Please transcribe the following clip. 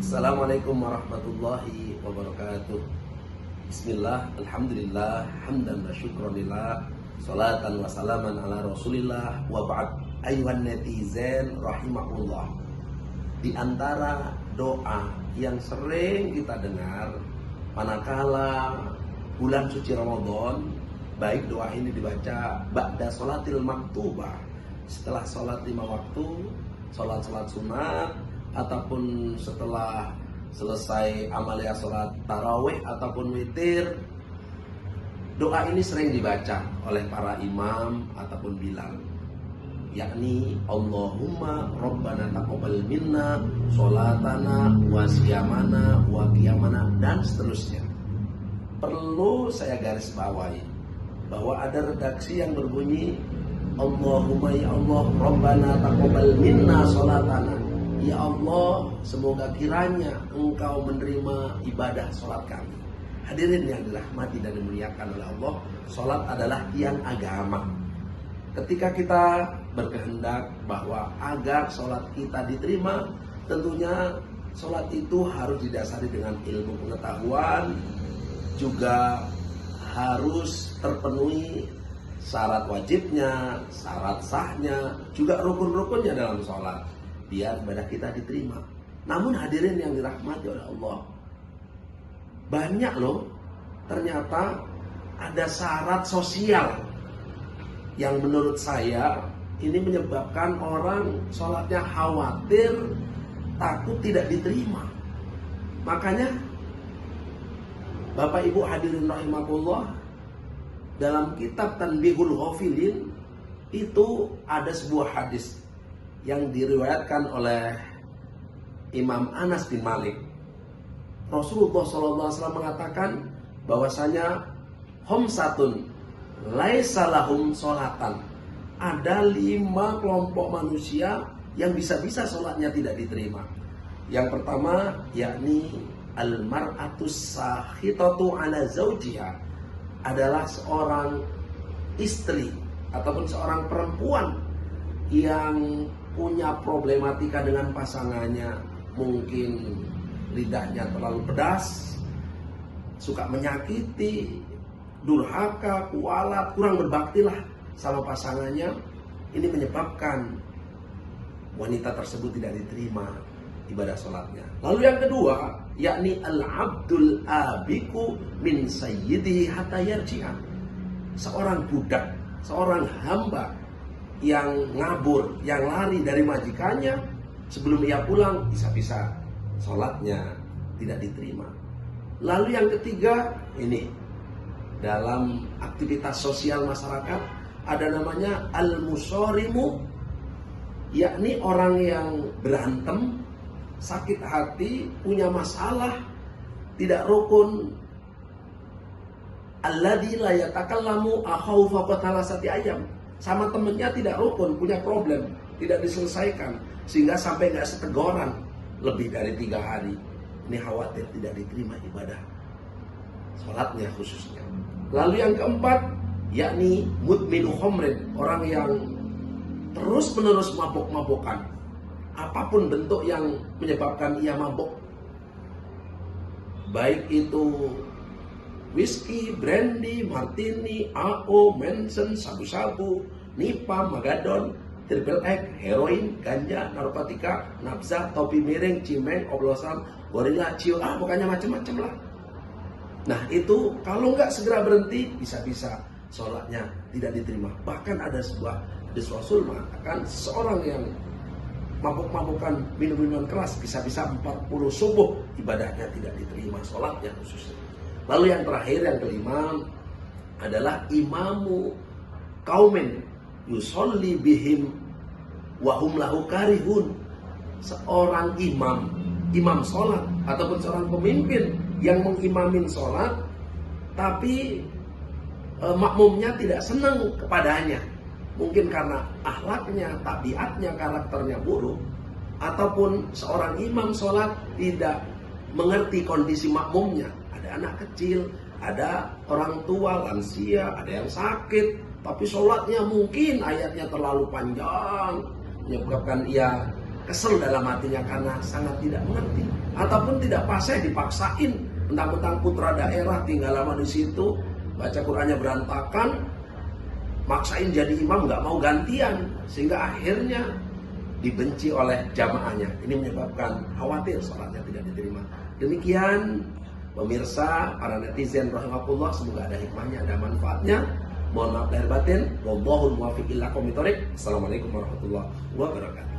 Assalamualaikum warahmatullahi wabarakatuh. Bismillah, alhamdulillah, hamdan wa syukronillah, salatan wa salaman ala rasulillah, wa ba'd. Ayuhan netizen rahimahullah. Di antara doa yang sering kita dengar manakala bulan suci Ramadan, baik doa ini dibaca ba'da sholatil maktubah, setelah sholat 5 waktu, sholat sunat, ataupun setelah selesai amalia sholat tarawih ataupun witir. Doa ini sering dibaca oleh para imam ataupun bilal, yakni Allahumma Rabbana taqabbal minna sholatana wa siyamana wa qiyamana, dan seterusnya. Perlu saya garis bawahi bahwa ada redaksi yang berbunyi Allahumma ya Allah Rabbana taqabbal minna sholatana, ya Allah, semoga kiranya Engkau menerima ibadah sholat kami. Hadirin yang dirahmati dan dimuliakan oleh Allah, sholat adalah tiang agama. Ketika kita berkehendak bahwa agar sholat kita diterima, tentunya sholat itu harus didasari dengan ilmu pengetahuan, juga harus terpenuhi syarat wajibnya, syarat sahnya, juga rukun-rukunnya dalam sholat, biar ibadah kita diterima. Namun hadirin yang dirahmati oleh Allah, banyak loh ternyata ada syarat sosial yang menurut saya ini menyebabkan orang sholatnya khawatir, takut tidak diterima. Makanya Bapak Ibu hadirin rahimakumullah, dalam kitab Tanbihul Ghafilin itu ada sebuah hadis yang diriwayatkan oleh Imam Anas bin Malik. Rasulullah SAW mengatakan bahwasanya khamsatun laisa lahum sholatan. Ada 5 kelompok manusia yang bisa-bisa sholatnya tidak diterima. Yang pertama yakni al-mar'atus sakhitatu ala zawjiha, adalah seorang istri ataupun seorang perempuan yang punya problematika dengan pasangannya. Mungkin lidahnya terlalu pedas, suka menyakiti, durhaka, kualat, kurang berbaktilah sama pasangannya. Ini menyebabkan wanita tersebut tidak diterima ibadah sholatnya. Lalu yang kedua yakni al-abdul abiku min sayyidihi hatta yarji'a, seorang budak, seorang hamba yang ngabur, yang lari dari majikannya, sebelum ia pulang bisa-bisa sholatnya tidak diterima. Lalu yang ketiga, ini dalam aktivitas sosial masyarakat ada namanya al-musorimu, yakni orang yang berantem, sakit hati, punya masalah, tidak rukun. Alladzi la yatakallamu akhau faqat salasati ayam, sama temennya tidak rukun, punya problem, tidak diselesaikan, sehingga sampai nggak setegoran lebih dari 3 hari. Ini khawatir tidak diterima ibadah sholatnya khususnya. Lalu yang keempat yakni mudminu khamrin, orang yang terus menerus mabok-mabokan, apapun bentuk yang menyebabkan ia mabok, baik itu whisky, brandy, martini, AO, Manson, sabu-sabu, nipa, magadon, triple X, heroin, ganja, narkotika, nafsa, topi miring, cimeng, oplosan, gorila, ciu, pokoknya macam-macam lah. Nah itu kalau nggak segera berhenti, bisa-bisa sholatnya tidak diterima. Bahkan ada sebuah hadis Rasul mengatakan seorang yang mabuk-mabukan, minum-minuman keras, bisa-bisa 40 subuh ibadahnya tidak diterima, sholatnya khususnya. Lalu yang terakhir, yang kelima adalah imamu kaumin yusolli bihim wahum lahu karihun, seorang imam sholat ataupun seorang pemimpin yang mengimamin sholat, tapi makmumnya tidak senang kepadanya, mungkin karena akhlaknya, tabiatnya, karakternya buruk, ataupun seorang imam sholat tidak mengerti kondisi makmumnya. Ada anak kecil, ada orang tua, lansia, ada yang sakit, tapi sholatnya mungkin ayatnya terlalu panjang, menyebabkan ia kesel dalam hatinya karena sangat tidak mengerti, ataupun tidak fasih dipaksain, mentang-mentang putra daerah tinggal lama di situ, baca Qur'annya berantakan, maksain jadi imam nggak mau gantian, sehingga akhirnya dibenci oleh jamaahnya. Ini menyebabkan khawatir sholatnya tidak diterima. Demikian pemirsa, para netizen rahimakumullah, semoga ada hikmahnya, ada manfaatnya. Mohon maaf lahir batin. Wallahul muwaffiq ila aqwamit thoriq. Assalamualaikum warahmatullahi wabarakatuh.